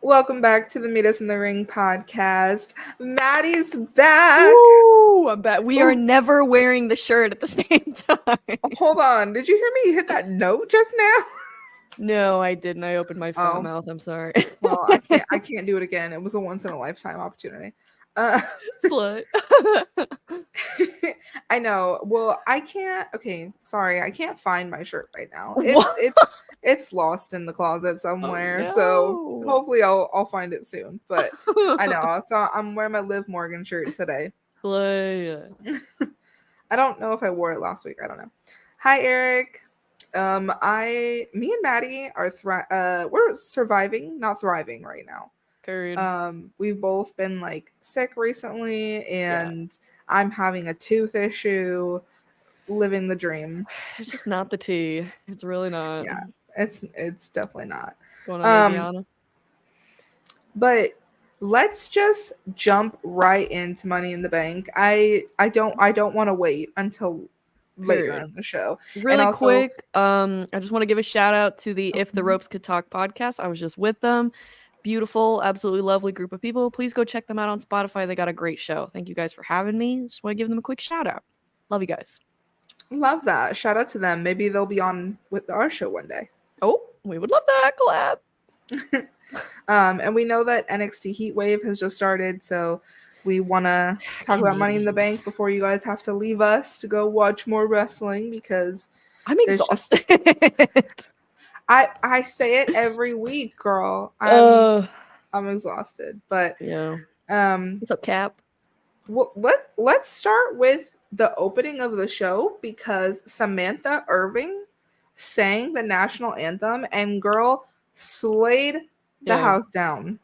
Welcome back to the Meet Us in the Ring podcast. Maddie's back. Ooh, I'm back. We are Ooh. never wearing the shirt at the same time. Hold on. Did you hear me hit that note just now? No, I didn't. I opened my fat Oh, mouth. I'm sorry. well, I can't do it again. It was a once in a lifetime opportunity. Uh, Slut. I know. Well, I can't. Okay, sorry. I can't find my shirt right now. It's What? it's it's lost in the closet Oh somewhere. So no. hopefully I'll find it soon. But I know. So I'm wearing my Liv Morgan shirt today. Play. I don't know if I wore it last week. I don't know. Hi, Eric. Me and Maddie are we're surviving, not thriving right now. Period. We've both been like sick recently, Yeah. and I'm having a tooth issue. Living the dream. It's just not the tea. It's really not. Yeah, it's definitely not. Going on, Um, Aviana? but let's just jump right into Money in the Bank. I don't want to wait until later Period. in the show. And Really also, quick, I just want to give a shout out to the If the Ropes Could Talk podcast. I was just with them. Beautiful, absolutely lovely group of people. Please go check them out on Spotify. They got a great show. Thank you guys for having me. Just want to give them a quick shout out. Love you guys. love that. Shout out to them. Maybe they'll be on with our show one day. Oh, we would love that collab. And we know that NXT Heatwave has just started, so we want to talk about Money in the Bank before you guys have to leave us to go watch more wrestling because I'm exhausted. I say it every week, girl. I'm exhausted, but yeah. um, What's up, Cap? well, let's start with the opening of the show because Samantha Irving sang the national anthem and girl slayed the Yeah. house down.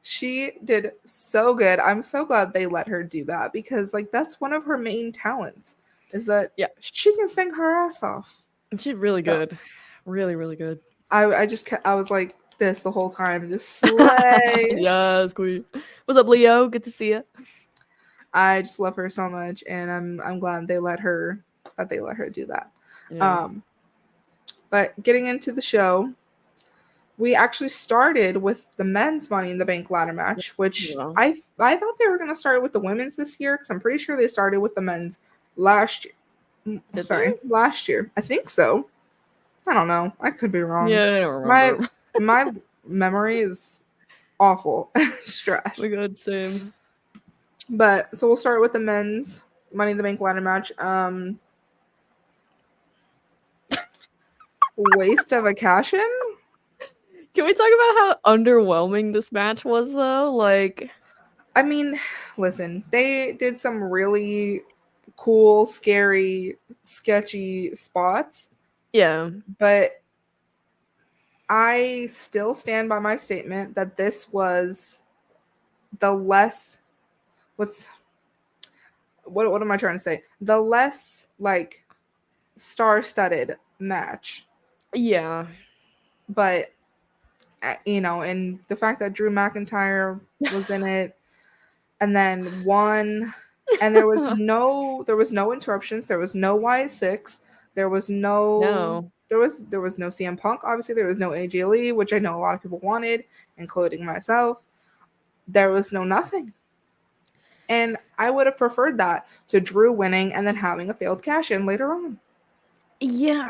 She did so good. I'm so glad they let her do that because like that's one of her main talents is that she can sing her ass off. She's really good. Really, really good. I was like this the whole time, just slay. Yes, queen. What's up, Leo? Good to see you. I just love her so much, and I'm glad they let her do that. Yeah. But getting into the show, we actually started with the men's Money in the Bank ladder match, which I thought they were going to start with the women's this year because I'm pretty sure they started with the men's last year. Last year. I think so. I don't know. I could be wrong. Yeah, I don't remember. My memory is awful. It's trash. My God, same. But so we'll start with the men's Money in the Bank ladder match. Waste of a cash in? Can we talk about how underwhelming this match was, though? Like, I mean, listen, they did some really cool, scary, sketchy spots. Yeah. But I still stand by my statement that this was the less what am I trying to say? The less like star-studded match. Yeah. But and the fact that Drew McIntyre was in it and then won and there was no interruptions, there was no Y6, there was no there was no CM Punk, obviously there was no AJ Lee, which I know a lot of people wanted, including myself. There was no nothing. And I would have preferred that to Drew winning and then having a failed cash in later on. Yeah,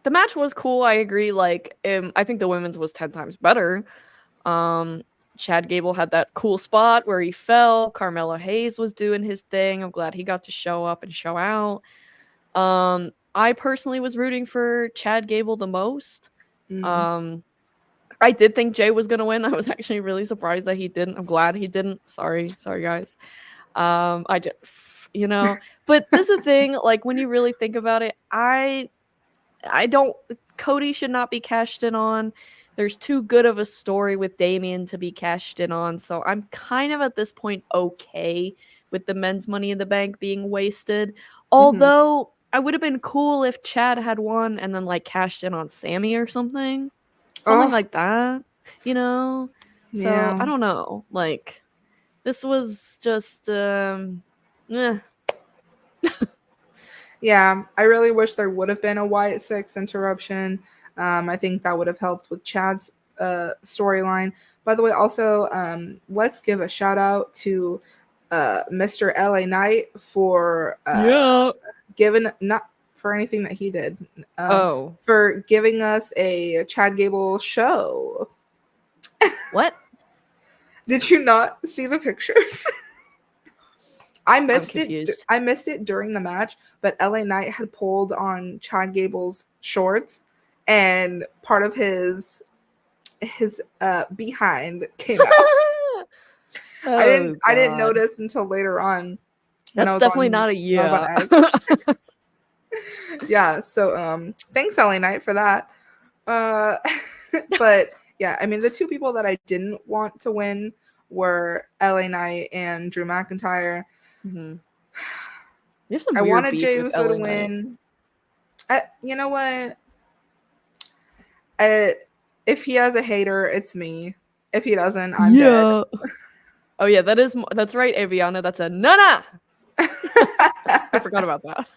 the match was cool. I agree. Like, I think the women's was 10 times better. Chad Gable had that cool spot where he fell. Carmelo Hayes was doing his thing. I'm glad he got to show up and show out. I personally was rooting for Chad Gable the most. I did think Jay was gonna win. I was actually really surprised that he didn't. I'm glad he didn't. Sorry guys. I just, but this is the thing. Like when you really think about it, I don't. Cody should not be cashed in on. There's too good of a story with Damian to be cashed in on. So I'm kind of at this point okay with the men's Money in the Bank being wasted. Although I would have been cool if Chad had won and then like cashed in on Sammy or something. Something like that, So Yeah. I don't know. Like this was just Yeah, I really wish there would have been a Wyatt 6 interruption. I think that would have helped with Chad's storyline. By the way, also, let's give a shout out to Mr. LA Knight for giving, not for anything that he did, for giving us a Chad Gable show. What? Did you not see the pictures? I missed it. I missed it during the match, but LA Knight had pulled on Chad Gable's shorts, and part of his behind came out. I didn't notice until later on. That's definitely not a yeah. Yeah. So thanks LA Knight for that. But yeah, I mean, the two people that I didn't want to win were LA Knight and Drew McIntyre. Mm-hmm. I wanted Jey Uso to win. You know what? If he has a hater, it's me. If he doesn't, I'm dead. Oh yeah, that's right, Aviana. That's a nana. I forgot about that.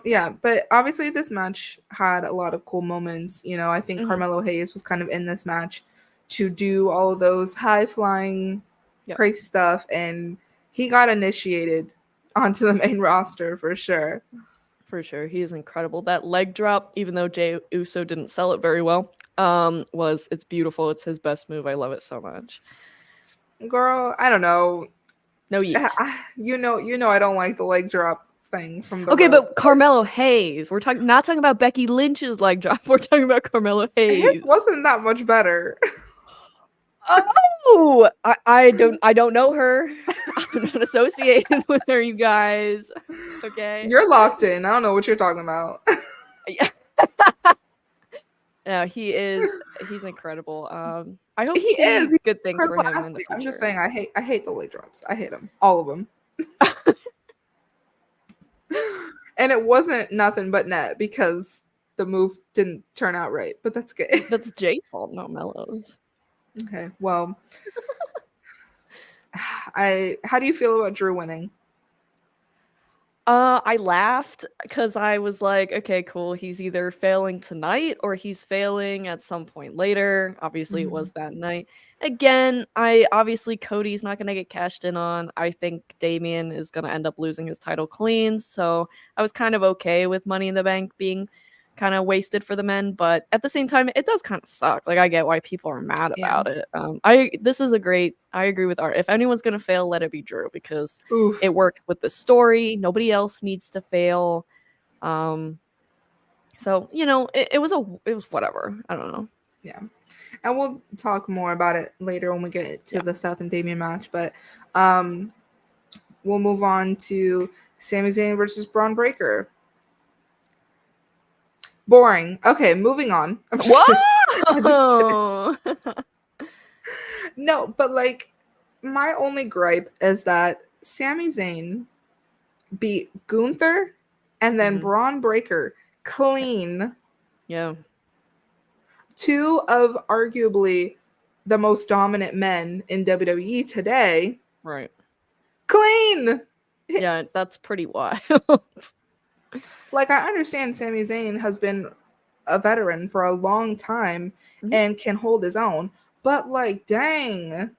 Yeah, but obviously this match had a lot of cool moments. You know, I think Carmelo Hayes was kind of in this match to do all of those high-flying, crazy stuff, and he got initiated onto the main roster for sure. For sure. He is incredible. That leg drop, even though Jey Uso didn't sell it very well, it's beautiful. It's his best move. I love it so much. Girl, I don't know. No yeet. You know I don't like the leg drop thing from the but Carmelo Hayes. We're not talking about Becky Lynch's leg drop. We're talking about Carmelo Hayes. It wasn't that much better. Oh, I don't know her. I'm not associated with her, you guys. Okay. You're locked in. I don't know what you're talking about. Yeah, he's incredible. I hope he is good things for him in the future. I'm just saying I hate the leg drops. I hate them. All of them. And it wasn't nothing but net because the move didn't turn out right, but that's good. That's Jay's fault, not Melo's. Okay, well, how do you feel about Drew winning? I laughed because I was like, okay, cool. He's either failing tonight or he's failing at some point later. Obviously, it was that night. Again, obviously Cody's not gonna get cashed in on. I think Damian is gonna end up losing his title clean. So I was kind of okay with Money in the Bank being kind of wasted for the men, but at the same time, it does kind of suck. Like, I get why people are mad about it. I agree with Art. If anyone's gonna fail, let it be Drew, because it works with the story. Nobody else needs to fail. So it was whatever. I don't know. Yeah, and we'll talk more about it later when we get to the Seth and Damian match. But we'll move on to Sami Zayn versus Braun Breaker. Boring. Okay, moving on. What? No, but like, my only gripe is that Sami Zayn beat Gunther and then Braun Breaker clean. Yeah. Two of arguably the most dominant men in WWE today. Right. Clean. Yeah, that's pretty wild. Like, I understand Sami Zayn has been a veteran for a long time and can hold his own, but like, dang.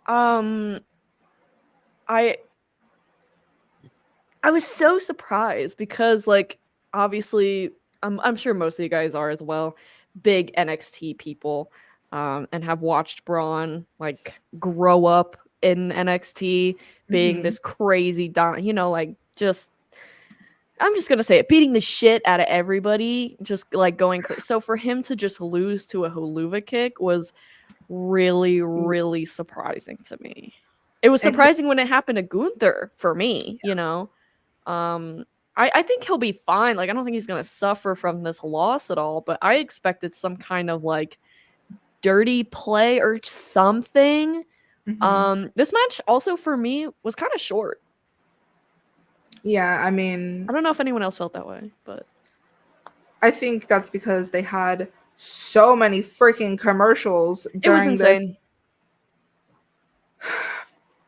I was so surprised because, like, obviously, I'm sure most of you guys are as well, big NXT people, and have watched Braun like grow up in NXT, being this crazy like, just, I'm just gonna say it, beating the shit out of everybody, just like going crazy. So for him to just lose to a Huluva kick was really, really surprising to me. It was surprising when it happened to Gunther for me, I think he'll be fine. Like, I don't think he's gonna suffer from this loss at all, but I expected some kind of like dirty play or something. This match also for me was kind of short. Yeah, I mean, I don't know if anyone else felt that way, but I think that's because they had so many freaking commercials during it was insane.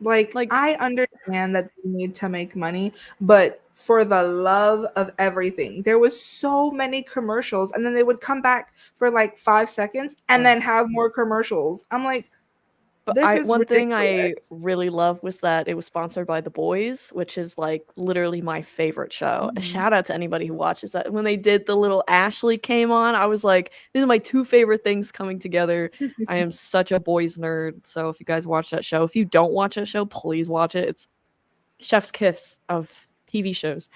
Like, Like, I understand that they need to make money, but for the love of everything, there was so many commercials, and then they would come back for like 5 seconds and ugh. then have more commercials. I'm like, But this is one thing I ridiculous. really love was that it was sponsored by The Boys, which is like literally my favorite show. A Mhm. shout out to anybody who watches that. When they did the little Ashley came on, I was like, these are my two favorite things coming together. I am such a boys nerd. So if you guys watch that show, if you don't watch that show, please watch it. It's chef's kiss of TV shows.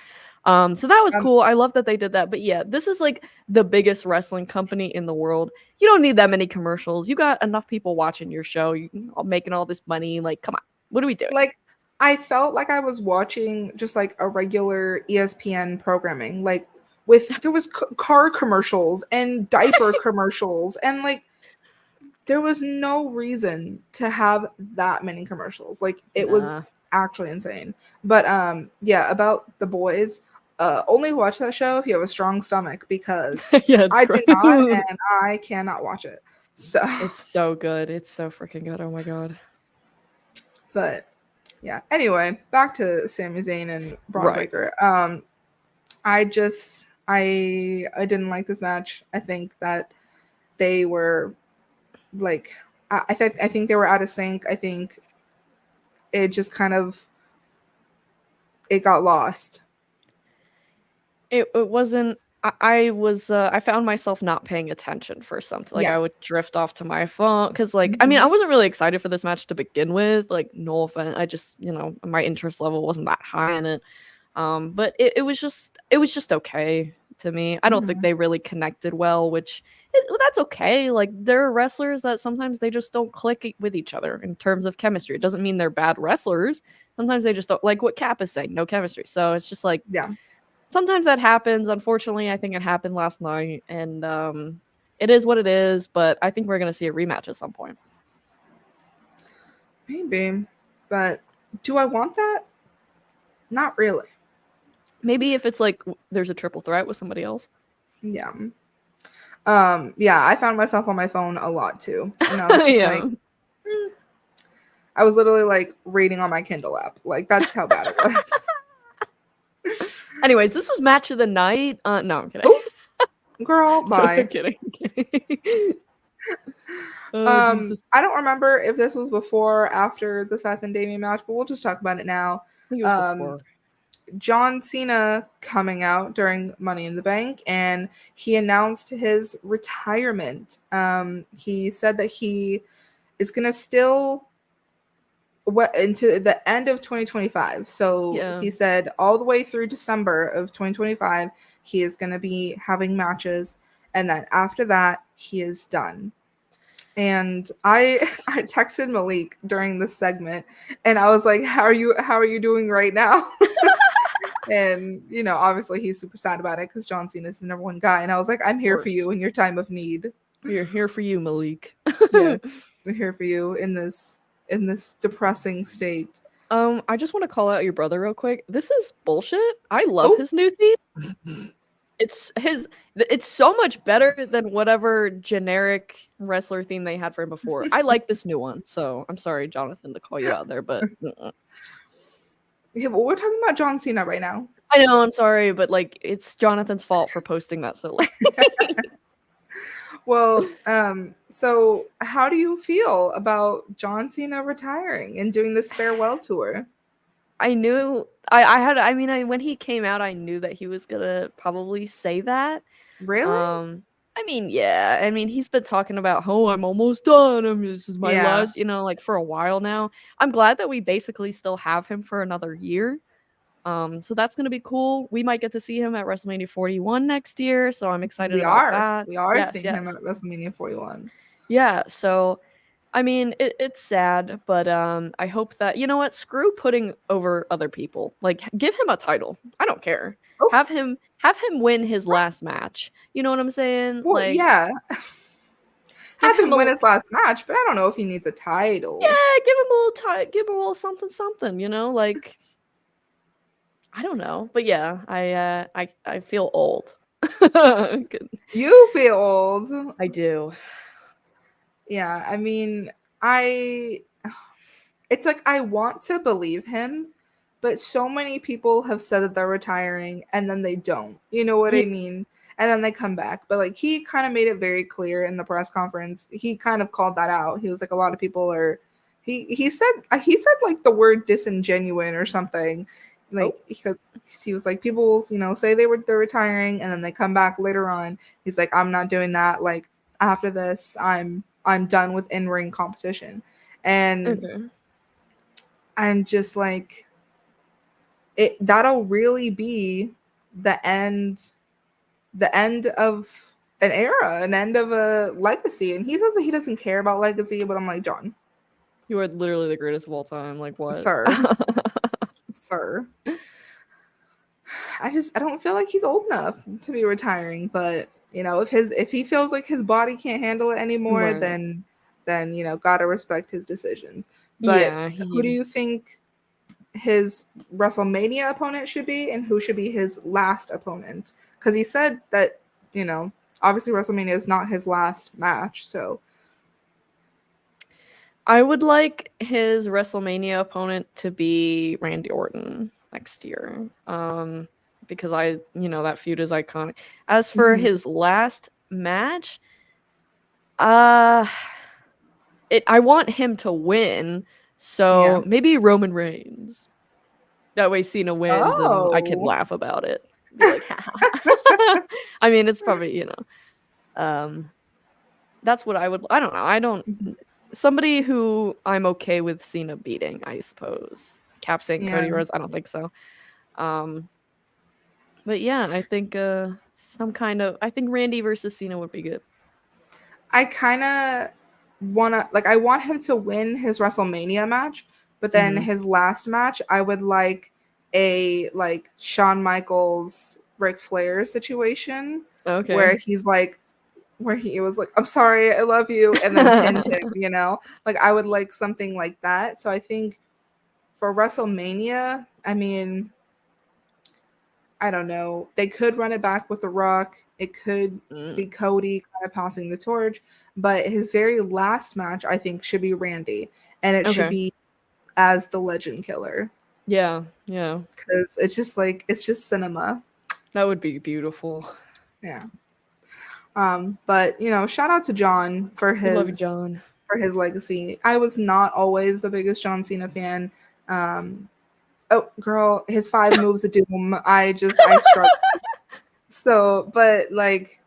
So that was Um, cool. I love that they did that. But yeah, this is like the biggest wrestling company in the world. You don't need that many commercials. You got enough people watching your show. You making all this money. Like, come on, what are we doing? like, I felt like I was watching just like a regular ESPN programming, like there was car commercials and diaper commercials, and like there was no reason to have that many commercials. Like, it was Nah. actually insane. But yeah, about The Boys, only watch that show if you have a strong stomach, because Yeah, it's I do great. not, and I cannot watch it. So It's so good. It's so freaking good. Oh my god. but yeah. Anyway, back to Sami Zayn and Braun Right. Breaker. I didn't like this match. I think that they were like I think they were out of sync. I think it just kind of it got lost. It wasn't. I found myself not paying attention for something. Like Yeah. I would drift off to my phone because, like, I mean, I Mhm. wasn't really excited for this match to begin with. Like, no offense, I just, my interest level wasn't that high in it. But it was just okay to me. I don't think Mhm. they really connected well, which that's okay. Like, there are wrestlers that sometimes they just don't click with each other in terms of chemistry. It doesn't mean they're bad wrestlers. Sometimes they just don't, like what Cap is saying, no chemistry. So it's just like Yeah. sometimes that happens. Unfortunately, I think it happened last night, and it is what it is. But I think we're gonna see a rematch at some point. Maybe. But do I want that? Not really. Maybe if it's like there's a triple threat with somebody else. Yeah. Yeah, I found myself on my phone a lot too. And I was just Yeah. like, hmm. I was literally like reading on my Kindle app. Like, that's how bad it was. Anyways, this was match of the night. No, I'm kidding. Oh, girl, I'm bye. kidding. Oh Jesus! I don't remember if this was before or after the Seth and Damien match, but we'll just talk about it now. I think it was Um, before. John Cena coming out during Money in the Bank, and he announced his retirement. He said that he is gonna still into the end of 2025. So Yeah. he said all the way through December of 2025, he is gonna be having matches, and then after that, he is done. And I texted Malik during this segment, and I was like, how are you doing right now?" And obviously he's super sad about it because John Cena is the number one guy. And I was like, I'm Of here for course. you in your time of need. We are here for you, Malik. Yes, we're here for you in this depressing state. I just want to call out your brother real quick. This is bullshit. I love Oh, his new theme. It's so much better than whatever generic wrestler theme they had for him before. I like this new one. So I'm sorry, Jonathan, to call you out there, but yeah, but we're talking about John Cena right now. I know, I'm sorry, but like it's Jonathan's fault for posting that so late. Well, so how do you feel about John Cena retiring and doing this farewell tour? I knew I had I mean I when he came out I knew that he was gonna probably say that. Really? I mean, yeah. I mean, he's been talking about, "Oh, I'm almost done. This is my Yeah, last," like for a while now. I'm glad that we basically still have him for another year. So that's gonna be cool. We might get to see him at WrestleMania 41 next year, so I'm excited we about are. that. We are Yes, seeing him yes. at WrestleMania 41. Yeah, so I mean, it's sad, but I hope that you know what, screw putting over other people. Like, give him a title. I don't care. Oh, Have him win his last match. You know what I'm saying? well, Like, yeah. give Have him him a win his last match, but I don't know if he needs a title. yeah, give him a little give him a little something something. Like I don't know, but yeah, I feel old. Good. You feel old. I do. Yeah, I mean, I it's like I want to believe him, but so many people have said that they're retiring and then they don't. You know what Yeah. I mean? And then they come back. But like he kind of made it very clear in the press conference. He kind of called that out. He was like a lot of people are he said like the word disingenuine or something. Oh, Like because he was like people, say they're retiring and then they come back later on. He's like I'm not doing that. Like after this, I'm done with in-ring competition. And okay. I'm just like that'll really be the end of an era, an end of a legacy. And he says that he doesn't care about legacy, but I'm like, John, You are literally the greatest of all time. Like what? sir, sir. I don't feel like he's old enough to be retiring, but if he feels like his body can't handle it anymore, Right. then gotta respect his decisions. But Yeah, who do he you think his WrestleMania opponent should be and who should be his last opponent? Because he said that, obviously WrestleMania is not his last match. So, I would like his WrestleMania opponent to be Randy Orton next year. Because that feud is iconic. As for mhm, his last match, uh I want him to win. yeah. So maybe Roman Reigns. That way Cena wins and I can Oh. laugh about it. Be like, haha. I mean, it's probably, um that's what I don't know. I don't Mhm. somebody who I'm okay with Cena beating, I suppose. Cap saying Yeah. Cody Rhodes, I don't think so. Um but yeah, I think I think Randy versus Cena would be good. I kind of I want him to win his WrestleMania match, but then Mhm. his last match, I would like a like Shawn Michaels Ric Flair situation Okay. where where he was like, I'm sorry, I love you, and then pinned him. Like I would like something like that. So I think for WrestleMania, I mean, I don't know. They could run it back with The Rock. It could Mm, be Cody kind of passing the torch, but his very last match, I think, should be Randy, and it should okay. be as the Legend Killer Yeah, yeah. because it's just cinema. That would be beautiful. Yeah. But shout out to John We love you, John. for his legacy. I was not always the biggest John Cena fan. Um, oh, girl, his 5 moves of doom. I struggle. So, but like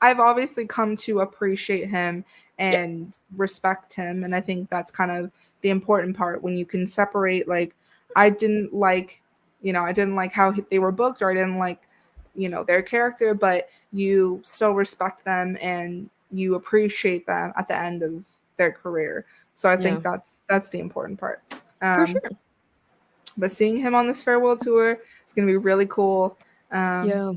I've obviously come to appreciate him Yeah, and respect him. And I think that's kind of the important part when you can separate, like, I didn't like, I didn't like how they were booked or I didn't like, their character, but you still respect them and you appreciate them at the end of their career. So I think yeah, that's the important part. for Um, sure. but seeing him on this farewell tour is going to be really cool. Um, Yeah.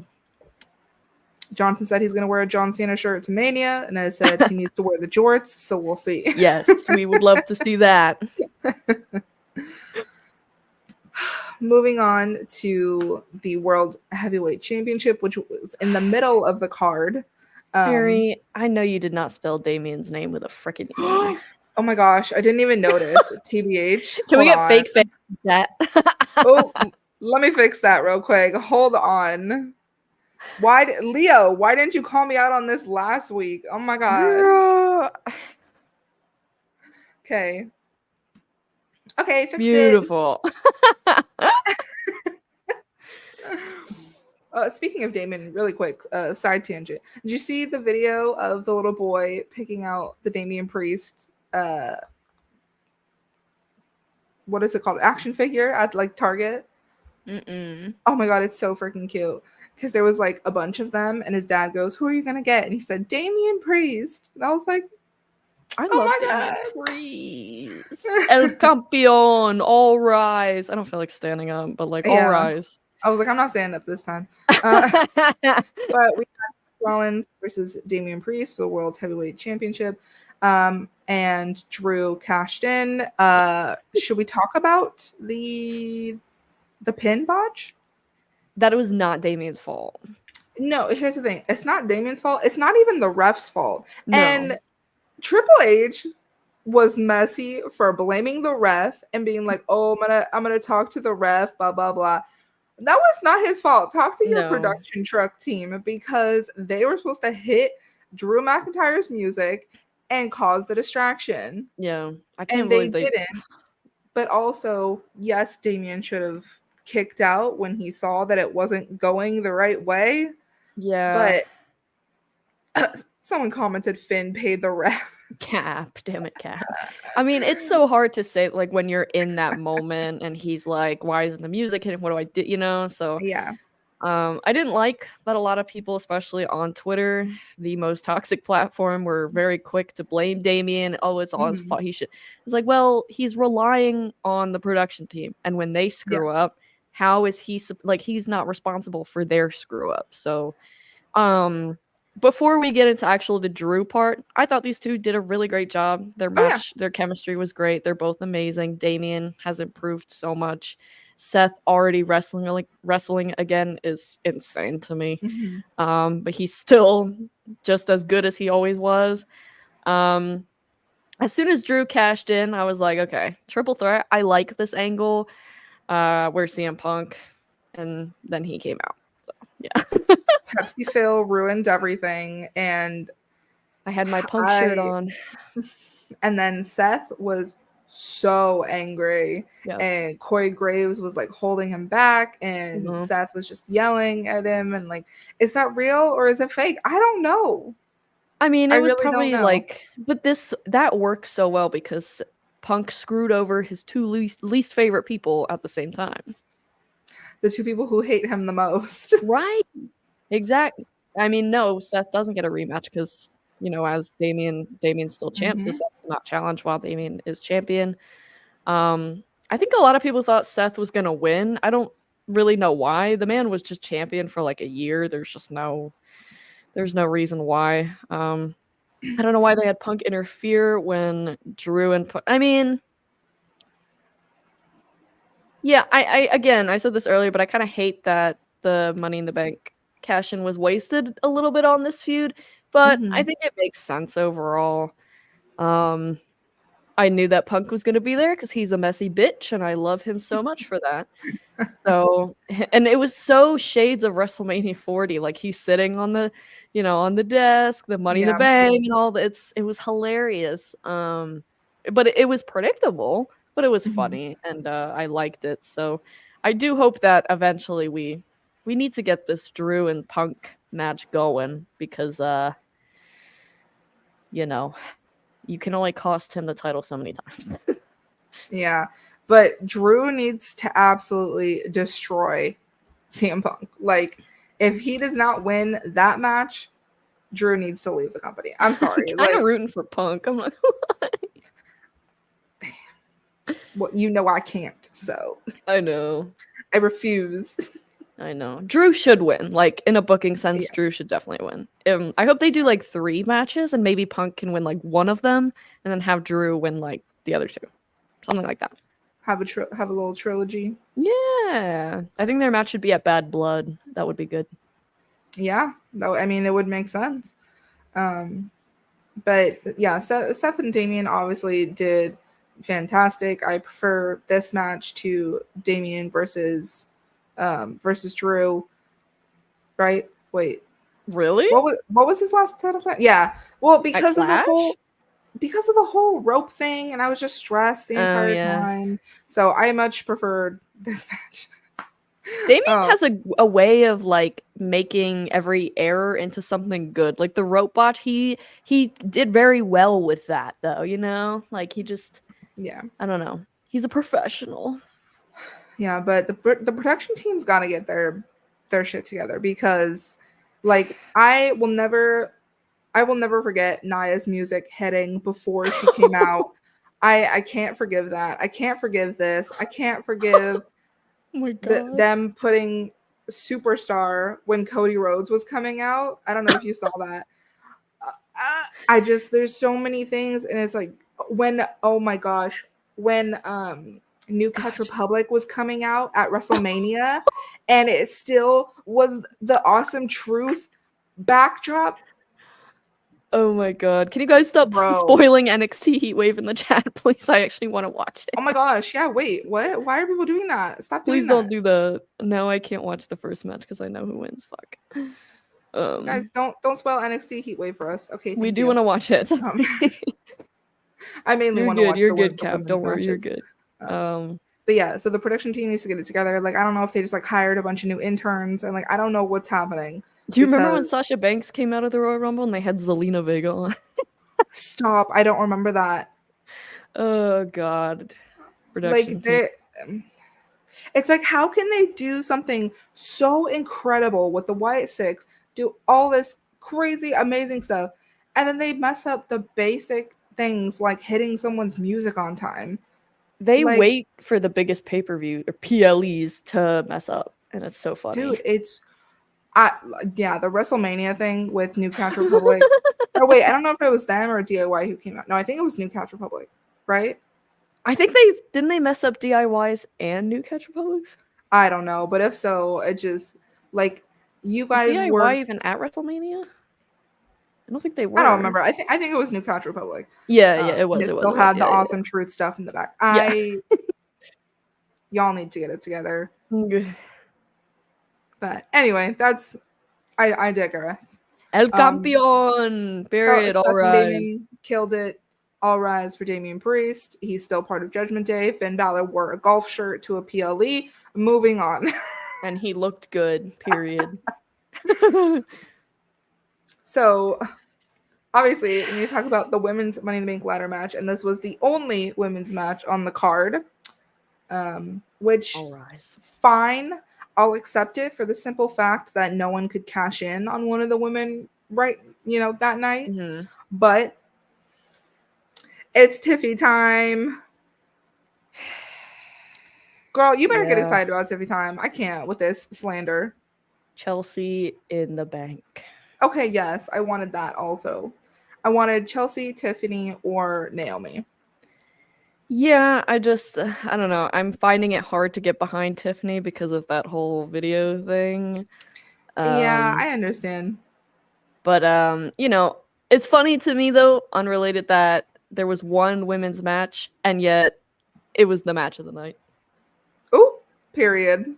Jonathan said he's going to wear a John Cena shirt to Mania, and I said he needs to wear the jorts, so we'll see. Yes, we would love to see that. Moving on to the World Heavyweight Championship, which was in the middle of the card. Um, Harry, I know you did not spell Damien's name with a freaking E. oh my gosh, I didn't even notice. TBH, Can we hold get on. fake face chat? Oh, let me fix that real quick. Hold on. Leo? Why didn't you call me out on this last week? Oh my god. Girl. Okay. Okay, fixed it. Beautiful. Speaking of Damon, really quick, side tangent. Did you see the video of the little boy picking out the Damian Priest? What is it called? Action figure at like Target. Mm-mm. Oh my god, it's so freaking cute. Because there was like a bunch of them, and his dad goes, "Who are you gonna get?" And he said, "Damian Priest." And I was like, I "Oh love my Damien god." Priest. El Campeon, all rise. I don't feel like standing up, but like all Yeah, rise. I was like, I'm not standing up this time. Uh, but we had Rollins versus Damian Priest for the World Heavyweight Championship. And Drew cashed in. Should we talk about the pin botch? That it was not Damien's fault. No, here's the thing. It's not Damian's fault. It's not even the ref's fault. No. And Triple H was messy for blaming the ref and being like, "Oh, I'm gonna talk to the ref." Blah blah blah. That was not his fault. Talk to your No. production truck team because they were supposed to hit Drew McIntyre's music and cause the distraction, Yeah. I can't and they believe they. didn't. But also, yes, Damien should have kicked out when he saw that it wasn't going the right way. Yeah. But someone commented Finn paid the ref. Cap, damn it, Cap. I mean, it's so hard to say, like, when you're in that moment and he's like, why isn't the music hitting? What do I do? You know? So, Yeah. I didn't like that a lot of people, especially on Twitter, the most toxic platform, were very quick to blame Damien. Oh, it's all his Mm-hmm. fault. He should. It's like, well, he's relying on the production team, and when they Yeah. screw up, how is he like he's not responsible for their screw up? So, um, before we get into actual the Drew part, I thought these two did a really great job. Their Oh yeah. match, their chemistry was great. They're both amazing. Damien has improved so much. Seth already wrestling again is insane to me. Mm-hmm. But he's still just as good as he always was. Um, as soon as Drew cashed in, I was like, okay, triple threat. I like this angle. Where's CM Punk? And then he came out. So yeah. Pepsi Phil ruined everything, and I had my Punk shirt I on. and then Seth was so angry, Yeah. and Corey Graves was like holding him back, and Mhm. Seth was just yelling at him and like, is that real or is it fake? I don't know. I mean, I it was really don't probably know. like, but that works so well because Punk screwed over his two least favorite people at the same time. The two people who hate him the most. Right. Exactly. I mean, no, Seth doesn't get a rematch because, you know, as Damien's still champ, so Mm-hmm. Seth cannot challenge while Damien is champion. I think a lot of people thought Seth was gonna win. I don't really know why. The man was just champion for like a year. There's no reason why. I don't know why they had Punk interfere when Drew and I mean, yeah, I again, I said this earlier, but I kind of hate that the Money in the Bank cash in was wasted a little bit on this feud, but I Mm-hmm. think it makes sense overall. Um, I knew that Punk was going to be there because he's a messy bitch, and I love him so much for that. So, and it was so shades of WrestleMania 40. Like he's sitting on the, on the desk, the Money in the Yeah. Bank, and all that. It was hilarious. But it was predictable, but it was Mm-hmm. funny, and I liked it. So, I do hope that eventually we need to get this Drew and Punk match going because you know, you can only cost him the title so many times. Yeah. But Drew needs to absolutely destroy CM Punk. Like, if he does not win that match, Drew needs to leave the company. I'm sorry. Kind of Like, rooting for Punk. I'm like, well, you know I can't. So I know. I refuse. I know. Drew should win. Like in a booking sense, Yeah. Drew should definitely win. I hope they do like 3 matches and maybe Punk can win like one of them and then have Drew win like the other 2. Something like that. Have a little trilogy. Yeah. I think their match should be at Bad Blood. That would be good. Yeah. No, I mean it would make sense. But yeah, Seth and Damien obviously did fantastic. I prefer this match to Damien versus Drew. Right? Wait. Really? What was his last title fight? Yeah. Well, At Clash? because of the whole rope thing, and I was just stressed the Oh entire yeah. time. So I much preferred this match. Damien Oh has a way of like making every error into something good. Like the rope botch, he did very well with that though, you know? Like he just yeah, I don't know. He's a professional. yeah. But the production team's got to get their shit together because, like, I will never forget Naya's music hitting before she came out. I can't forgive that. I can't forgive this. I can't forgive Oh my god. them putting Superstar when Cody Rhodes was coming out. I don't know if you saw that. I just there's so many things, and it's like when oh my gosh, when New Oh, Catch Republic was coming out at WrestleMania, and it still was the Awesome Truth backdrop. Oh my god. Can you guys stop Bro. spoiling NXT Heatwave in the chat, please? I actually want to watch it. Oh my gosh, yeah, wait, what? Why are people doing that? Stop doing Please that. don't do that. Now I can't watch the first match because I know who wins. Fuck. Guys, don't spoil NXT Heatwave for us. Okay, We thank do you. want to watch it. I mainly You're want to good. watch You're the, good, the Cap. women's Don't worry. You're matches. good. But yeah, so the production team needs to get it together. Like, I don't know if they just like hired a bunch of new interns and like I don't know what's happening. Do you remember when Because Sasha Banks came out of the Royal Rumble and they had Zelina Vega on? stop, I don't remember that. Oh god. Production Like team. it's like, how can they do something so incredible with the White Six, do all this crazy, amazing stuff, and then they mess up the basic things like hitting someone's music on time? They Like, wait for the biggest pay-per-view or PLEs to mess up, and it's so funny. dude, yeah, the WrestleMania thing with New Catch Republic. Oh wait, I don't know if it was them or DIY who came out. No, I think it was New Catch Republic, right? I think they mess up DIYs and New Catch Republics? I don't know, but if so, it just like you Was guys DIY were. even at WrestleMania? I don't think they I don't were. remember. I think it was New Catch Republic. Yeah, it was. It It was. still It was. had the Yeah, yeah, awesome truth stuff in the back. yeah. Y'all need to get it together. Yeah. But anyway, I digress. El Um, Campeón. so Period. All Seth and rise. Damien killed it. All rise for Damian Priest. He's still part of Judgment Day. Finn Balor wore a golf shirt to a PLE. Moving on. And he looked good. Period. So obviously, when you talk about the women's Money in the Bank ladder match, and this was the only women's match on the card, which All rise. fine, I'll accept it for the simple fact that no one could cash in on one of the women right, that night. Mm-hmm. But it's Tiffy time. Girl, you better get excited about Tiffy time. I can't with this slander. Chelsea in the bank. Okay, yes, I wanted that also. I wanted Chelsea, Tiffany, or Naomi. Yeah, I don't know. I'm finding it hard to get behind Tiffany because of that whole video thing. Yeah, I understand. But it's funny to me though, unrelated, that there was one women's match and yet it was the match of the night. Oh, period.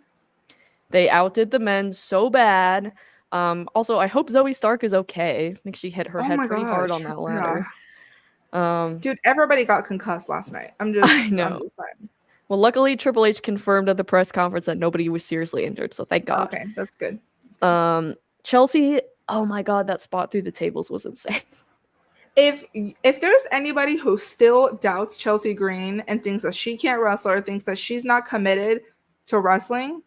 They outdid the men so bad. Also, I hope Zoe Stark is okay. I think she hit her head pretty hard on that ladder. Yeah. Dude, everybody got concussed last night. I know. Well, luckily Triple H confirmed at the press conference that nobody was seriously injured, so thank God. Okay, that's good. Chelsea, oh my God, that spot through the tables was insane. If there's anybody who still doubts Chelsea Green and thinks that she can't wrestle or thinks that she's not committed to wrestling,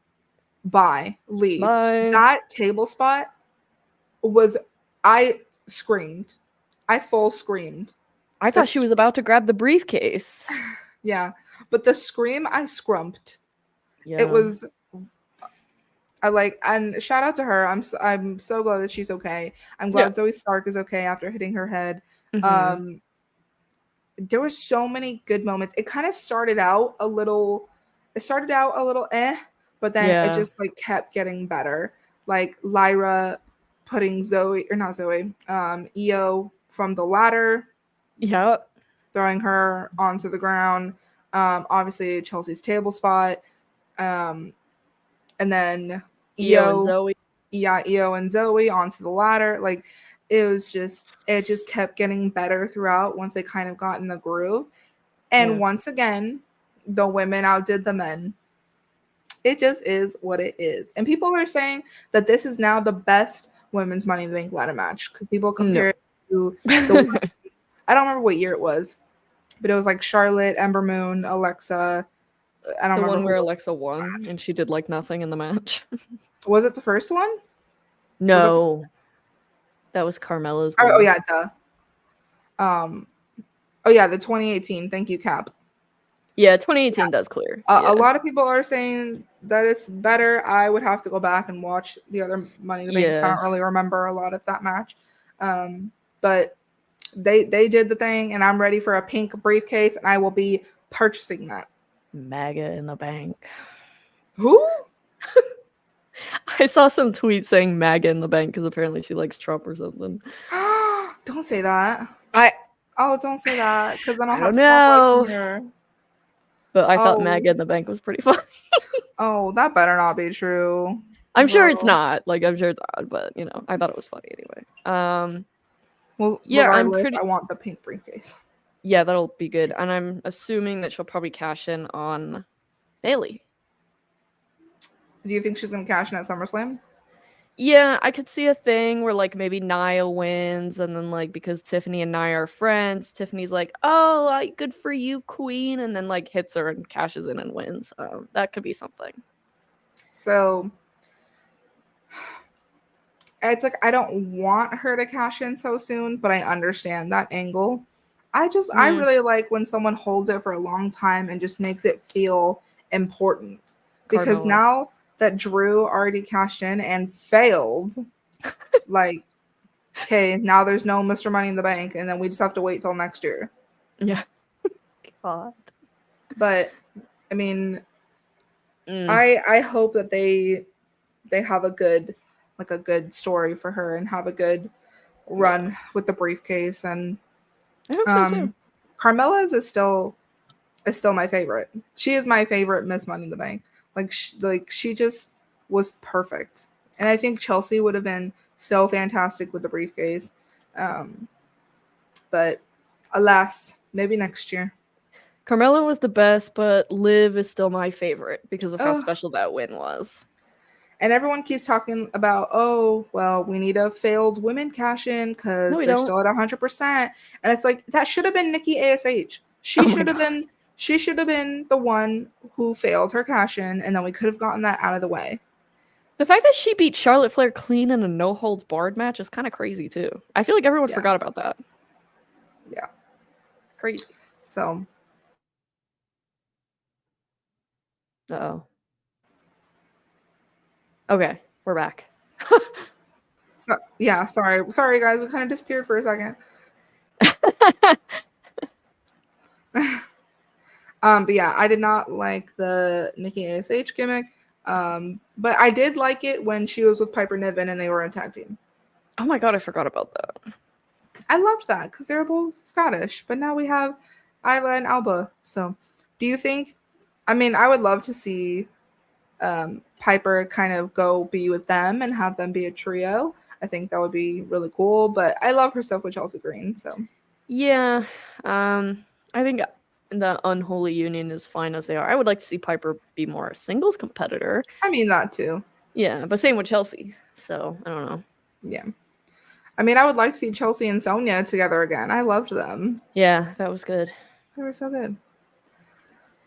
leave. That table spot I screamed. I full screamed. I thought she was about to grab the briefcase. Yeah, but the scream, I scrumped. Yeah. It was, and shout out to her. I'm so glad that she's okay. I'm glad Zoe Stark is okay after hitting her head. Mm-hmm. There were so many good moments. It kind of started out a little but then it just like kept getting better. Like Lyra putting Io from the ladder. Yeah. Throwing her onto the ground. Obviously Chelsea's table spot. And then Io and Zoe. Yeah, Io and Zoe onto the ladder. Like it just kept getting better throughout once they kind of got in the groove. And once again, the women outdid the men. It just is what it is. And people are saying that this is now the best women's Money in the Bank ladder match because people compare it to the I don't remember what year it was, but it was like Charlotte, Ember Moon, Alexa. I don't remember. The one where Alexa won and she did like nothing in the match. Was it the first one? No. That was Carmella's one. Oh yeah, duh. Oh yeah, the 2018. Thank you, Cap. Yeah, 2018 does clear. A lot of people are saying that it's better. I would have to go back and watch the other Money in the Bank because I don't really remember a lot of that match. But they did the thing, and I'm ready for a pink briefcase, and I will be purchasing that. MAGA in the bank. Who? I saw some tweets saying MAGA in the bank because apparently she likes Trump or something. Don't say that. I Don't say that, because then I'll don't have smoke like from know. here. But I thought Oh, Maggie in the Bank was pretty funny. that better not be true, I'm sure it's bro. not. Like, I'm sure it's not, but you know, I thought it was funny anyway. Well, Yeah, I'm regardless, pretty. I want the pink briefcase. Yeah, that'll be good. And I'm assuming that she'll probably cash in on Bailey. Do you think she's gonna cash in at SummerSlam? Yeah, I could see a thing where like maybe Nia wins, and then like because Tiffany and Nia are friends, Tiffany's like, "Oh, good for you, Queen," and then like hits her and cashes in and wins. That could be something. So it's like I don't want her to cash in so soon, but I understand that angle. I Mm, really like when someone holds it for a long time and just makes it feel important. Because Carmella. now that Drew already cashed in and failed, like, okay, now there's no Mr. Money in the Bank, and then we just have to wait till next year. Yeah. God. But I mean, Mm, I hope that they have a good story for her and have a good yeah. run with the briefcase. And I hope so too. um Carmella's is still my favorite. She is my favorite Miss Money in the Bank. Like she just was perfect. And I think Chelsea would have been so fantastic with the briefcase. Um but alas, maybe next year. Carmella was the best, but Liv is still my favorite because of how Oh, special that win was. and everyone keeps talking about, oh, well, we need a failed women cash in No, because we they're don't. still at 100%. And it's like, that should have been Nikki ASH. Oh my god. She should have been the one who failed her cash in, and then we could have gotten that out of the way. The fact that she beat Charlotte Flair clean in a no holds barred match is kind of crazy too. I feel like everyone Yeah. forgot about that. Yeah. Crazy. So, Uh-oh. Okay, we're back. yeah, sorry, guys. We kind of disappeared for a second. But yeah, I did not like the Nikki ASH gimmick. But I did like it when she was with Piper Niven and they were a tag team. Oh my god, I forgot about that. I loved that because they're both Scottish, but now we have Isla and Alba. So, do you think? I mean, I would love to see Piper kind of go be with them and have them be a trio. I think that would be really cool. But I love her stuff with Chelsea Green. So, Yeah, I think the unholy union is fine as they are. I would like to see Piper be more a singles competitor. I mean that too. Yeah, but same with Chelsea. So I don't know. Yeah. I mean, I would like to see Chelsea and Sonia together again. I loved them. Yeah, that was good. They were so good.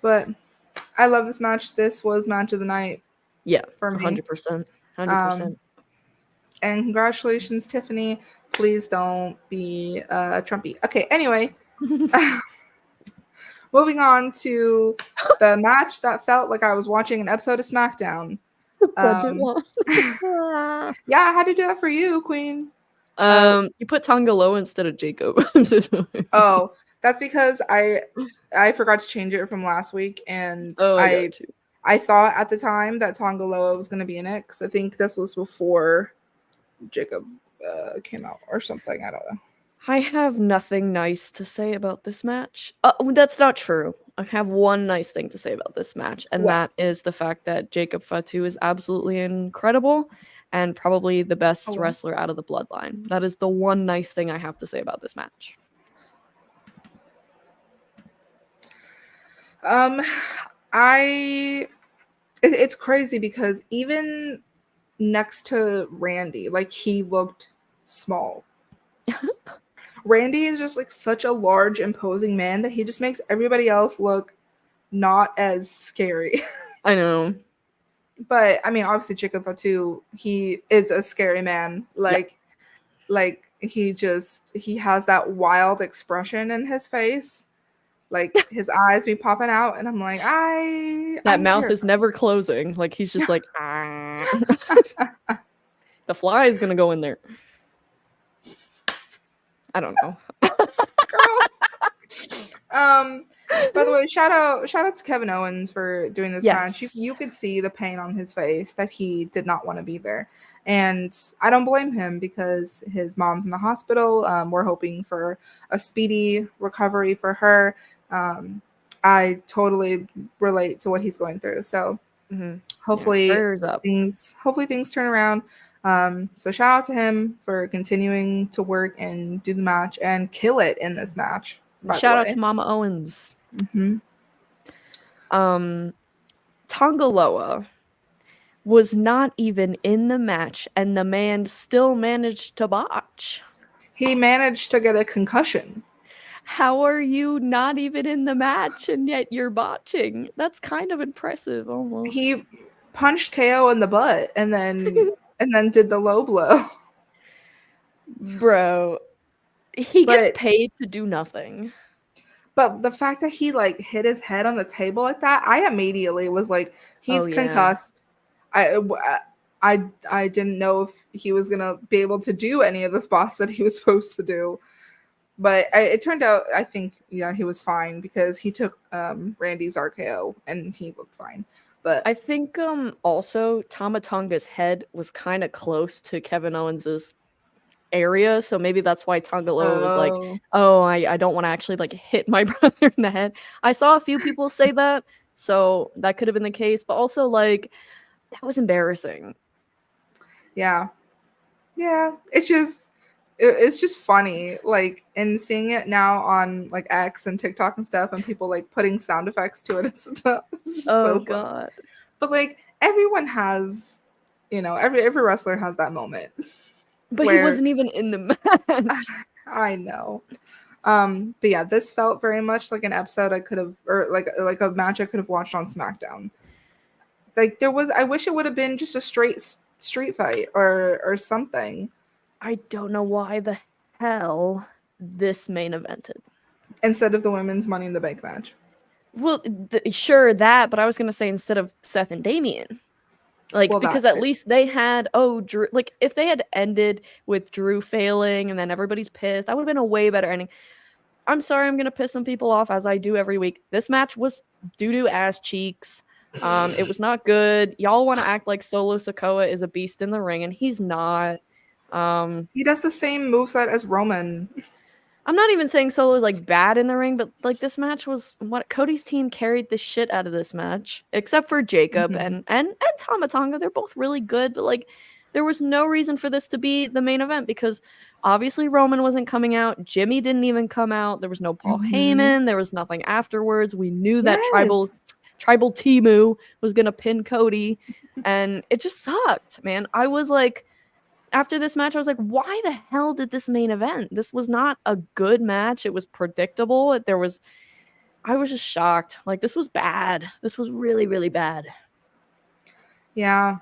But I love this match. This was match of the night. Yeah, For me. 100%. 100%. And congratulations, Tiffany. Please don't be Trumpy. Okay, anyway. Moving on to the match that felt like I was watching an episode of SmackDown. Budget law. Yeah, I had to do that for you, Queen. You put Tonga low instead of Jacob. I'm so sorry. Oh, that's because I forgot to change it from last week, and I got you. I thought at the time that Tonga Loa was going to be in it because I think this was before Jacob came out or something. I don't know. I have nothing nice to say about this match. That's not true. I have one nice thing to say about this match, and What? that is the fact that Jacob Fatu is absolutely incredible and probably the best wrestler out of the bloodline. That is the one nice thing I have to say about this match. It's crazy because even next to Randy, like he looked small. Randy is just like such a large, imposing man that he just makes everybody else look not as scary. I know. But I mean, obviously, Jacob Fatu, he is a scary man. Like he has that wild expression in his face. Like his eyes be popping out, and I'm like, That I'm mouth is terrified. never closing. Like he's just like, ah. The fly is gonna go in there. I don't know. Girl. By the way, shout out to Kevin Owens for doing this match. You could see the pain on his face that he did not want to be there. And I don't blame him because his mom's in the hospital. We're hoping for a speedy recovery for her. I totally relate to what he's going through. So Yeah, hopefully prayers up. things turn around. So shout out to him for continuing to work and do the match and kill it in this match, by the Shout out to way. Mama Owens. Hmm. Tongaloa was not even in the match, and the man still managed to botch. He managed to get a concussion. How are you not even in the match and yet you're botching? That's kind of impressive almost. He punched KO in the butt and then did the low blow. Bro, he gets But paid to do nothing. the fact that he like hit his head on the table like that, I immediately was like, he's Oh yeah. concussed. I I didn't know if he was gonna be able to do any of the spots that he was supposed to do, but it turned out I think he was fine because he took Randy's RKO and he looked fine. But I think also Tamatonga's head was kind of close to Kevin Owens's area, so maybe that's why Tongaloa was like, oh "Oh, I don't want to actually like hit my brother in the head." I saw a few people say that, so that could have been the case, but also like that was embarrassing. yeah, yeah, it's just funny, like, and seeing it now on like X and TikTok and stuff, and people like putting sound effects to it and stuff. It's just Oh so funny. god. But like everyone has, every wrestler has that moment But he where wasn't even in the match. I know. But yeah, this felt very much like an episode I could have, or like a match I could have watched on SmackDown. Like I wish it would have been just a straight street fight or something I don't know why the hell this main evented. instead of the women's Money in the Bank match. Well, sure that, but I was gonna say instead of Seth and Damien. Like, Well, because that at too. least they had, oh, Drew, like, if they had ended with Drew failing and then everybody's pissed, that would have been a way better ending. I'm sorry, I'm going to piss some people off as I do every week. This match was doo-doo ass cheeks. It was not good. Y'all want to act like Solo Sikoa is a beast in the ring, and he's not. He does the same moveset as Roman. I'm not even saying Solo is like bad in the ring, but like this match was what Cody's team carried the shit out of this match, except for Jacob Mm-hmm. and Tama Tonga. They're both really good, but like there was no reason for this to be the main event because obviously Roman wasn't coming out. Jimmy didn't even come out. There was no Paul Mm-hmm. Heyman. There was nothing afterwards. We knew that Yes. tribal Timu was gonna pin Cody, and it just sucked, man. I was like after this match, I was like, why the hell did this main event? This was not a good match. It was predictable. I was just shocked. Like, this was bad. This was really, really bad. Yeah.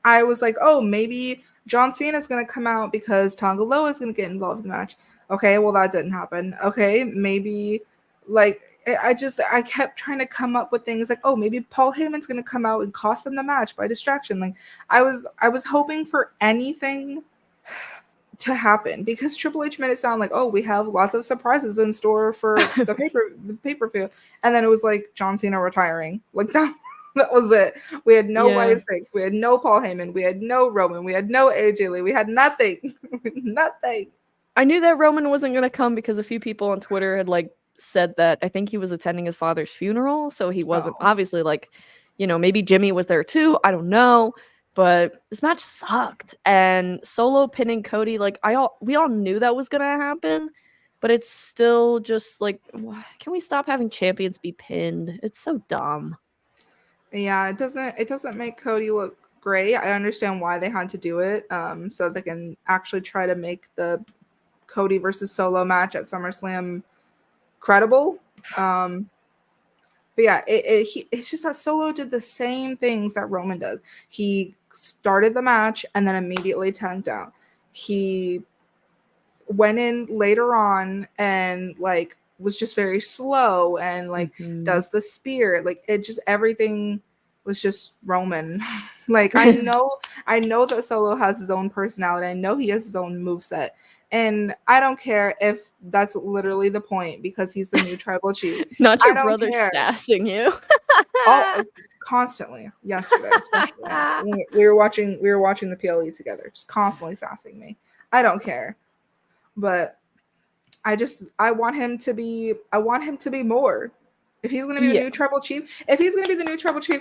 I was like, oh, maybe John Cena is gonna come out because Tonga Loa is gonna get involved in the match. Okay, well that didn't happen. Okay, maybe like I kept trying to come up with things like, oh, maybe Paul Heyman's gonna come out and cost them the match by distraction. Like I was hoping for anything to happen because Triple H made it sound like, oh, we have lots of surprises in store for the paper view, and then it was like John Cena retiring. Like that was it. We had no Yeah. Wyatt Six, we had no Paul Heyman, we had no Roman, we had no AJ Lee, we had nothing, nothing. I knew that Roman wasn't going to come because a few people on Twitter had, like, said that I think he was attending his father's funeral. So he wasn't, Oh obviously, like, maybe Jimmy was there too. I don't know. But this match sucked. And Solo pinning Cody, like, we all knew that was going to happen. But it's still just like, can we stop having champions be pinned? It's so dumb. yeah, it doesn't make Cody look great. I understand why they had to do it, so they can actually try to make the Cody versus Solo match at SummerSlam credible. But yeah, it's just that Solo did the same things that Roman does. He started the match and then immediately tanked out. He went in later on and like was just very slow and like Mm-hmm. does the spear. Like it just everything was just Roman. Like I know that Solo has his own personality. I know he has his own moveset. And I don't care if that's literally the point because he's the new tribal chief. Not I your don't brother care. sassing you. All constantly yesterday, especially. We were watching the PLE together, just constantly sassing me. I don't care, but I want him to be more. If he's going to be the Yeah. new tribal chief,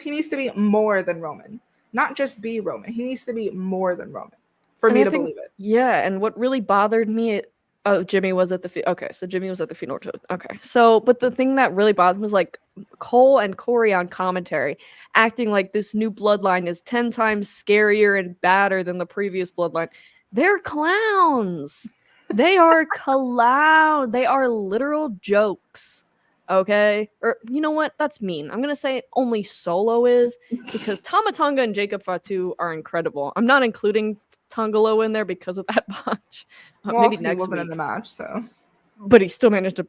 he needs to be more than Roman. Not just be Roman. He needs to be more than Roman for And me I to think, believe it. yeah, and what really bothered me, oh, Jimmy was at the okay, so Jimmy was at the funeral too. Okay, so but the thing that really bothered me was like Cole and Corey on commentary acting like this new bloodline is 10 times scarier and badder than the previous bloodline. They're clowns. They are clowns. They are literal jokes. Okay, or you know what? That's mean. I'm gonna say only Solo is because Tamatonga and Jacob Fatu are incredible. I'm not including Tongalo in there because of that botch. Well, Maybe also he next wasn't in week, the match, so but he still managed to.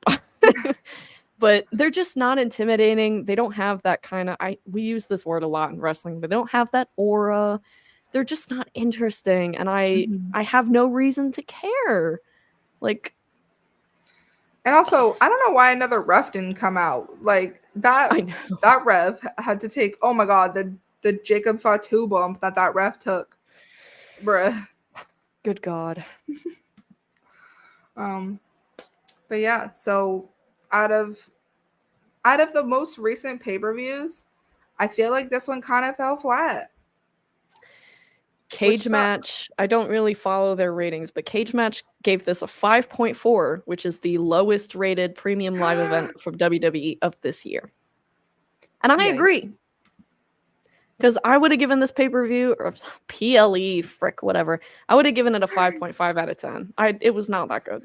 But they're just not intimidating. They don't have that kind of. We use this word a lot in wrestling, but they don't have that aura. They're just not interesting, and I have no reason to care. Like, and also I don't know why another ref didn't come out. Like I know. that ref had to take. Oh my god, the Jacob Fatu bump that ref took, bruh. Good God. But yeah, so out of the most recent pay-per-views, I feel like this one kind of fell flat. Cage Match, I don't really follow their ratings, but Cage Match gave this a 5.4, which is the lowest rated premium live event from WWE of this year. And I agree. Because I would have given this pay-per-view, or PLE, frick, whatever, I would have given it a 5.5 out of 10. It was not that good.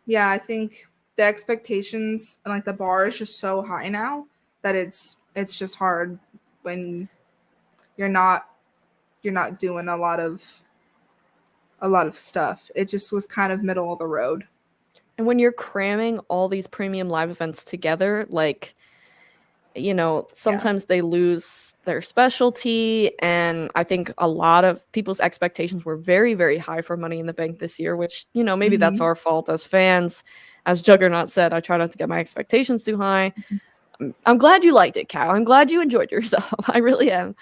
Yeah, I think the expectations and like the bar is just so high now that it's just hard when you're not doing a lot of stuff. It just was kind of middle of the road. And when you're cramming all these premium live events together, like, you know, sometimes they lose their specialty. And I think a lot of people's expectations were very, very high for Money in the Bank this year, which, you know, maybe that's our fault as fans. As Juggernaut said, I try not to get my expectations too high. I'm glad you liked it, Cal. I'm glad you enjoyed yourself. I really am.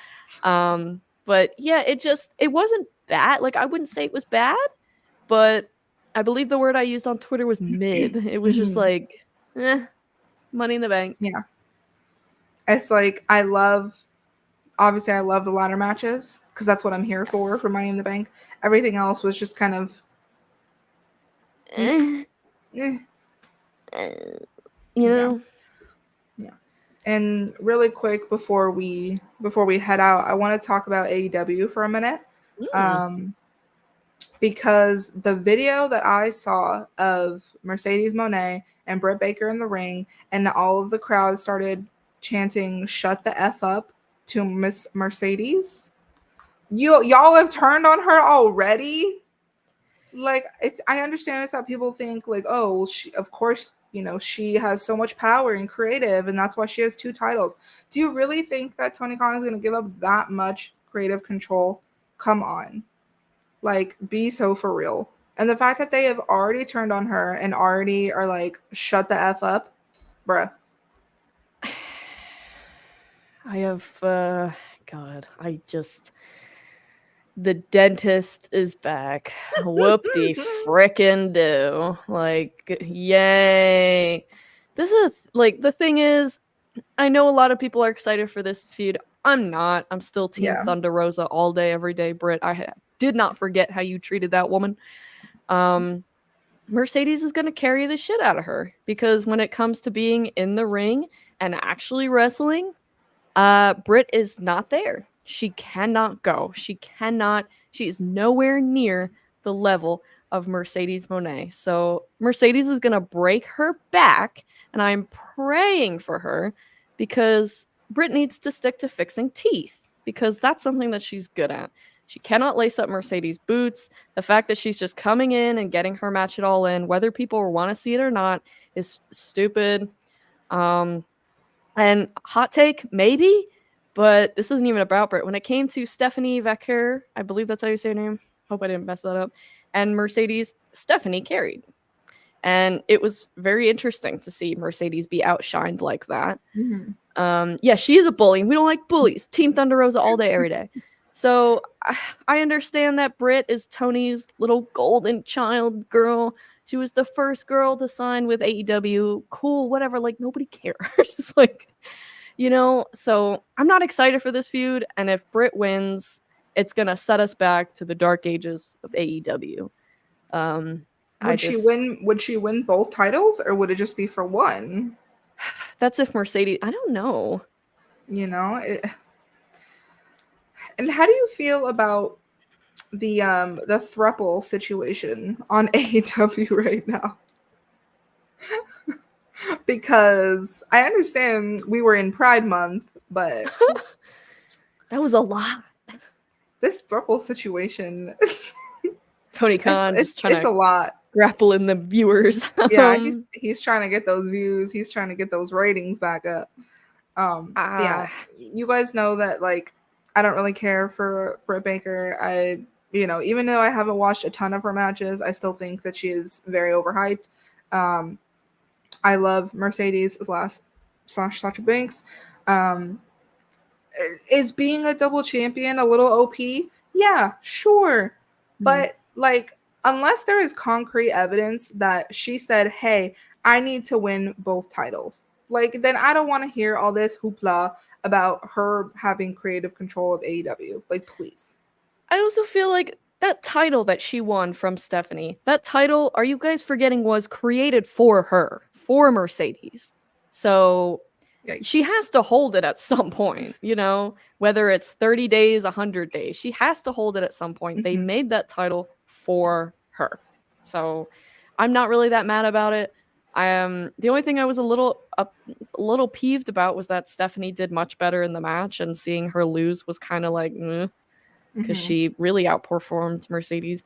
But yeah, it wasn't bad. Like, I wouldn't say it was bad, but I believe the word I used on Twitter was mid. It was just like, Money in the Bank. Yeah. It's like I love the ladder matches because that's what I'm here for Money in the Bank. Everything else was just kind of you know. Yeah. And really quick before we head out, I want to talk about AEW for a minute. Because the video that I saw of Mercedes Moné and Britt Baker in the ring, and all of the crowd started chanting "Shut the F up" to Miss Mercedes. Y'all have turned on her already. Like, I understand it's how people think, like, oh, well, of course, you know, she has so much power and creative, and that's why she has 2 titles. Do you really think that Tony Khan is going to give up that much creative control? Come on. Like, be so for real. And the fact that they have already turned on her and already are like, shut the F up, bruh. I have, God, the dentist is back. Whoop-de frickin' do. Like, yay. This is, like, the thing is, I know a lot of people are excited for this feud. I'm not. I'm still Team Thunder Rosa all day, every day, Britt. I did not forget how you treated that woman. Mercedes is going to carry the shit out of her because when it comes to being in the ring and actually wrestling, Britt is not there. She cannot go. She is nowhere near the level of Mercedes Moné. So Mercedes is going to break her back, and I'm praying for her because Britt needs to stick to fixing teeth because that's something that she's good at. She cannot lace up Mercedes' boots. The fact that she's just coming in and getting her match it all in, whether people want to see it or not, is stupid. And hot take, maybe, but this isn't even about Britt. When it came to Stephanie Vecker, I believe that's how you say her name. Hope I didn't mess that up. And Mercedes, Stephanie carried. And it was very interesting to see Mercedes be outshined like that. Yeah, she is a bully. We don't like bullies. Team Thunder Rosa all day, every day. So I understand that Britt is Tony's little golden child girl. She was the first girl to sign with AEW. Cool, whatever. Like, nobody cares. Like, so I'm not excited for this feud. And if Britt wins, it's going to set us back to the dark ages of AEW. Would she win? Would she win both titles, or would it just be for one? That's if Mercedes. I don't know. And how do you feel about the thruple situation on AEW right now? Because I understand we were in Pride Month, but that was a lot. This thruple situation, Tony Khan just trying to a lot. Grapple in the viewers. Yeah, he's trying to get those views. He's trying to get those ratings back up. Yeah, you guys know that, like, I don't really care for Britt Baker. Even though I haven't watched a ton of her matches, I still think that she is very overhyped. I love Mercedes / Sasha Banks. Is being a double champion a little OP? Yeah, sure. But like, unless there is concrete evidence that she said, hey, I need to win both titles, like, then I don't want to hear all this hoopla about her having creative control of AEW. Like, please. I also feel like that title that she won from Stephanie, that title, are you guys forgetting, was created for her, for Mercedes. So she has to hold it at some point, whether it's 30 days, 100 days. She has to hold it at some point. They made that title for her. So I'm not really that mad about it. The only thing I was a little peeved about was that Stephanie did much better in the match, and seeing her lose was kind of like, because she really outperformed Mercedes.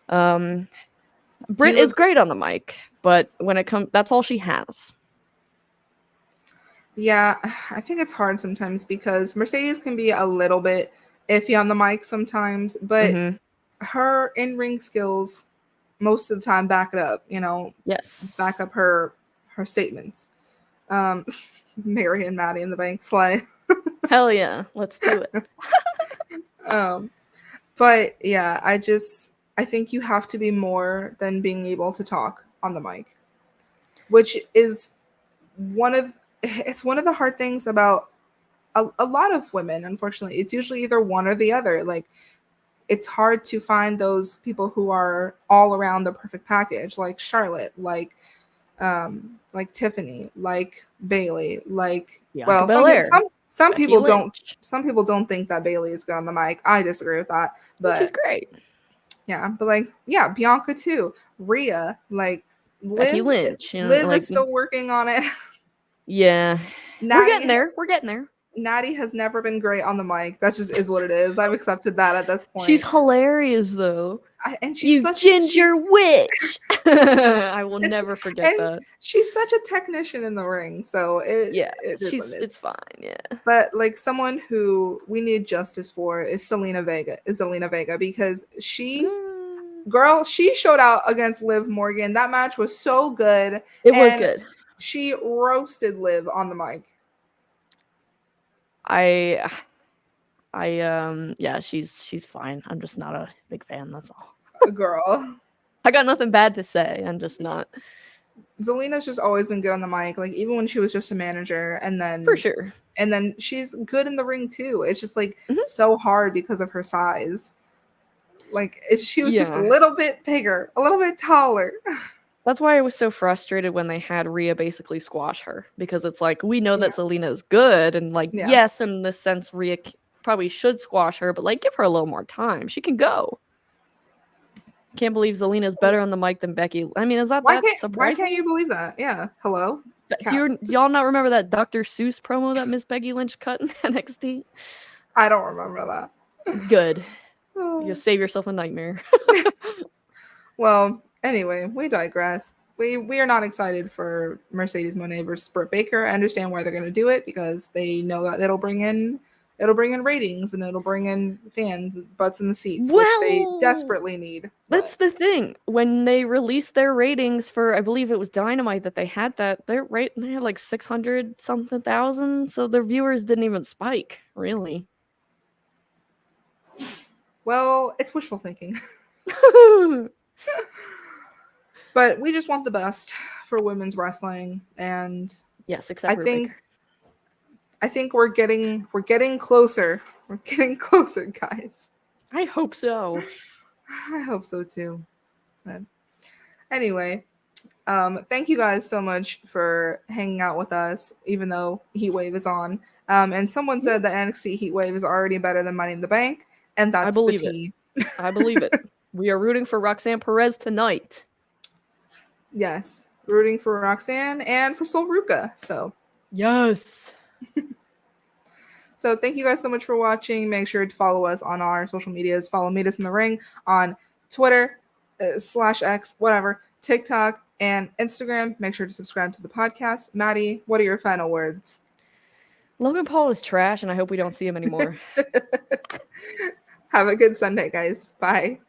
Britt is great on the mic, but when it comes, that's all she has. Yeah, I think it's hard sometimes because Mercedes can be a little bit iffy on the mic sometimes, but her in-ring skills most of the time back it up, Yes. Back up her statements. Mary and Maddie in the bank slay. Hell yeah, let's do it. But yeah, I think you have to be more than being able to talk on the mic, which is one of the hard things about a lot of women. Unfortunately, it's usually either one or the other. Like, it's hard to find those people who are all around the perfect package, like Charlotte, like Tiffany, like Bailey, like Bianca Belair. Some people Lynch. Some people don't think that Bailey is good on the mic. I disagree with that, but which is great. Yeah, but Bianca too, Rhea, like Becky Lynch. Liv is still working on it. Yeah, we're getting there. Natty has never been great on the mic. That just is what it is. I've accepted that at this point. She's hilarious though. And she's such ginger witch. I will never forget that. She's such a technician in the ring, so it's fine. Yeah, but like, someone who we need justice for is Zelina Vega, because she showed out against Liv Morgan. That match was so good. It was good. She roasted Liv on the mic. Yeah, she's fine. I'm just not a big fan, that's all. Girl. I got nothing bad to say. I'm just not. Zelina's just always been good on the mic, like, even when she was just a manager, and then for sure. And then she's good in the ring too. It's just like so hard because of her size. Like, she was just a little bit bigger, a little bit taller. That's why I was so frustrated when they had Rhea basically squash her, because it's like, we know that Zelina is good, and like, yes, in this sense, Rhea probably should squash her, but like, give her a little more time. She can go. Can't believe Zelina's better on the mic than Becky. I mean, is that surprising? Why can't you believe that? Yeah. Hello? Do y'all not remember that Dr. Seuss promo that Miss Becky Lynch cut in NXT? I don't remember that. Good. You save yourself a nightmare. Well, anyway, we digress. We are not excited for Mercedes Moné versus Britt Baker. I understand why they're going to do it, because they know that it'll bring in it'll bring in ratings and it'll bring in fans, butts in the seats, which they Well, desperately need. that's the thing. When they released their ratings for, I believe it was Dynamite that they had they had like 600 something thousand, so their viewers didn't even spike, really. Well, it's wishful thinking. But we just want the best for women's wrestling, and Yes, except I for think Baker. I think we're getting closer. We're getting closer, guys. I hope so. I hope so too. But anyway, thank you guys so much for hanging out with us, even though Heatwave is on. And someone said that NXT Heatwave is already better than Money in the Bank, and I that's the believe it. tea. I believe it. We are rooting for Roxanne Perez tonight. Yes, rooting for Roxanne and for Sol Ruka. Yes. So thank you guys so much for watching. Make sure to follow us on our social medias. Follow Meet Us in the Ring on Twitter, /X, whatever, TikTok, and Instagram. Make sure to subscribe to the podcast. Maddie, what are your final words? Logan Paul is trash, and I hope we don't see him anymore. Have a good Sunday, guys. Bye.